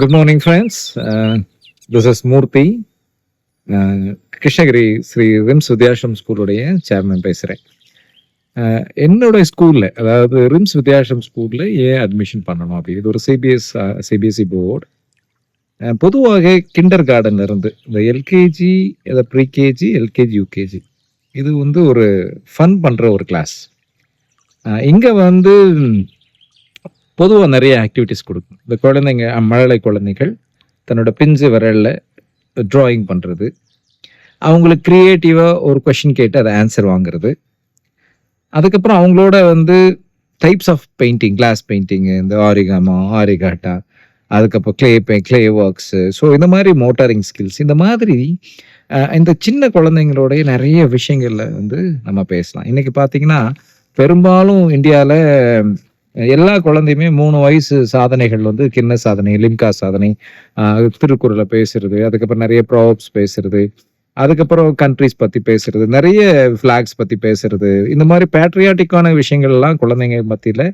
Good morning, friends. This is Murthy. Krishnagiri Sri Rims Vidyashram ஸ்கூலுடைய chairman பேசுகிறேன். என்னோட ஸ்கூலில், அதாவது ரிம்ஸ் வித்யாசிரம் ஸ்கூலில் ஏன் அட்மிஷன் பண்ணணும் அப்படி, இது ஒரு சிபிஎஸ்சி போர்டு. பொதுவாக கிண்டர் கார்டன்ல இருந்து இந்த எல்கேஜி, ப்ரீகேஜி, எல்கேஜி, யூகேஜி, இது வந்து ஒரு ஃபன் பண்ணுற ஒரு கிளாஸ். இங்கே வந்து பொதுவாக நிறைய ஆக்டிவிட்டிஸ் கொடுக்கும். இந்த குழந்தைங்க, மழலை குழந்தைகள் தன்னோட பிஞ்சு விரலில் ட்ராயிங் பண்ணுறது, அவங்களுக்கு க்ரியேட்டிவாக ஒரு கொஷின் கேட்டு அதை ஆன்சர் வாங்குறது, அதுக்கப்புறம் அவங்களோட வந்து types of painting, glass painting, இந்த ஆரிகாமா, ஆரிகாட்டா, அதுக்கப்புறம் கிளே ஒர்க்ஸு, ஸோ இந்த மாதிரி மோட்டாரிங் ஸ்கில்ஸ், இந்த மாதிரி இந்த சின்ன குழந்தைங்களோடைய நிறைய விஷயங்களில் வந்து நம்ம பேசலாம். இன்றைக்கி பார்த்தீங்கன்னா பெரும்பாலும் இந்தியாவில் எல்லா குழந்தையுமே 3 வயசு சாதனைகள் வந்து கின்ன சாதனை, லிம்கா சாதனை, திருக்குறளை பேசுறது, அதுக்கப்புறம் நிறைய ப்ராப்ஸ் பேசுறது, அதுக்கப்புறம் கண்ட்ரிஸ் பற்றி பேசுறது, நிறைய ஃப்ளாக்ஸ் பற்றி பேசுறது, இந்த மாதிரி பேட்ரியாட்டிக்கான விஷயங்கள்லாம் குழந்தைங்க மத்தியில்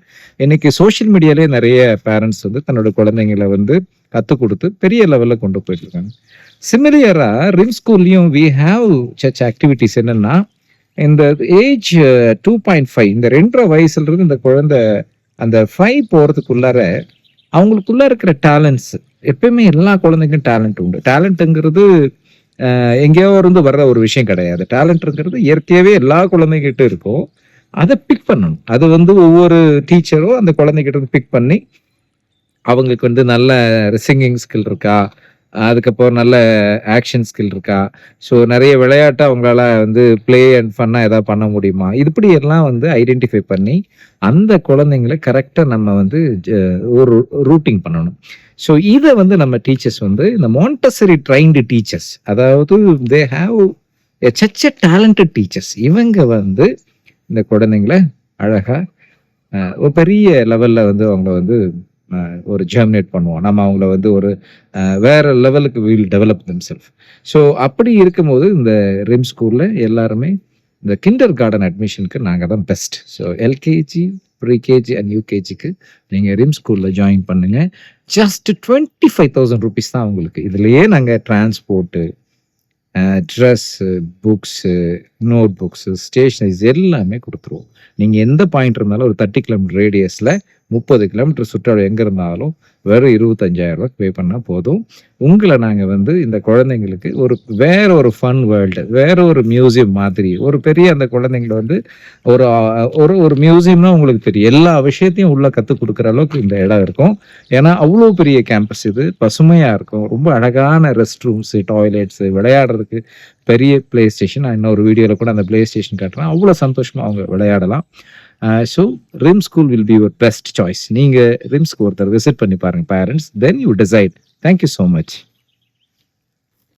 இன்னைக்கு சோஷியல் மீடியாலே நிறைய பேரண்ட்ஸ் வந்து தன்னோட குழந்தைங்களை வந்து கற்றுக் கொடுத்து பெரிய லெவலில் கொண்டு போயிட்டுருக்காங்க. சிமிலியராக ரிம் ஸ்கூல்லையும் வி ஹாவ் சச் ஆக்டிவிட்டிஸ். என்னென்னா, இந்த ஏஜ் 2.5, இந்த 2.5 வயசுலேருந்து இந்த குழந்தை அந்த 5 போகிறதுக்குள்ளார அவங்களுக்குள்ள இருக்கிற டேலண்ட்ஸ், எப்பயுமே எல்லா குழந்தைக்கும் டேலண்ட் உண்டு. டேலண்ட்டுங்கிறது எங்கேயோ இருந்து வர்ற ஒரு விஷயம் கிடையாது. டேலண்ட்ங்கிறது இயற்கையாகவே எல்லா குழந்தைகிட்ட இருக்கும். அதை பிக் பண்ணணும். அது வந்து ஒவ்வொரு டீச்சரும் அந்த குழந்தைகிட்ட இருந்து பிக் பண்ணி அவங்களுக்கு வந்து நல்ல சிங்கிங் ஸ்கில் இருக்கா, அதுக்கப்புறம் நல்ல ஆக்ஷன் ஸ்கில் இருக்கா, ஸோ நிறைய விளையாட்டை அவங்களால வந்து ப்ளே அண்ட் ஃபன்னாக எதாவது பண்ண முடியுமா, இப்படி எல்லாம் வந்து ஐடென்டிஃபை பண்ணி அந்த குழந்தைங்களை கரெக்டாக நம்ம வந்து ஒரு ரூட்டிங் பண்ணணும். ஸோ இதை வந்து நம்ம டீச்சர்ஸ் வந்து இந்த மாண்டசரி ட்ரைன்டு டீச்சர்ஸ், அதாவது they have such a talented teachers, இவங்க வந்து இந்த குழந்தைங்களை அழகாக ஒரு பெரிய லெவலில் வந்து அவங்க வந்து ஒரு ஜெர்மினேட் பண்ணுவோம். நம்ம அவங்கள வந்து ஒரு வேற லெவலுக்கு வில் டெவலப் தெம்செல்ஃப். ஸோ அப்படி இருக்கும்போது இந்த ரிம் ஸ்கூலில் எல்லாருமே இந்த கிண்டர் கார்டன் அட்மிஷனுக்கு நாங்கள் தான் best. So LKG, pre KG and யூகேஜிக்கு நீங்கள் ரிம் ஸ்கூலில் ஜாயின் பண்ணுங்கள். ஜஸ்ட் 25,000 rupees தான் உங்களுக்கு. இதுலேயே நாங்கள் transport, dress, books, note books, stationeries எல்லாமே கொடுத்துருவோம். நீங்கள் எந்த பாயிண்ட் இருந்தாலும் ஒரு 30 கிலோமீட்டர் ரேடியஸில் 30 கிலோமீட்டர் சுற்றாடு எங்கே இருந்தாலும் வெறும் 25,000 பே பண்ணால் போதும். உங்களை நாங்கள் வந்து இந்த குழந்தைங்களுக்கு வேற ஒரு ஃபன் வேர்ல்டு, வேற ஒரு மியூசியம் மாதிரி, ஒரு பெரிய அந்த குழந்தைங்களை வந்து ஒரு ஒரு ஒரு மியூசியம்னா உங்களுக்கு தெரியும், எல்லா விஷயத்தையும் உள்ள கற்றுக் கொடுக்குற அளவுக்கு இந்த இடம் இருக்கும். ஏன்னா அவ்வளோ பெரிய கேம்பஸ், இது பசுமையாக இருக்கும், ரொம்ப அழகான ரெஸ்ட் ரூம்ஸு, டாய்லெட்ஸு, விளையாடுறதுக்கு பெரிய பிளே ஸ்டேஷன். நான் இன்னொரு வீடியோவில் கூட அந்த பிளே ஸ்டேஷன் காட்டுறேன். அவ்வளோ சந்தோஷமாக அவங்க விளையாடலாம். So rim school will be your best choice. நீங்கள் ரிம்ஸ்க்கு ஒருத்தர் விசிட் பண்ணி பாருங்கள் parents, then you decide. Thank you so much.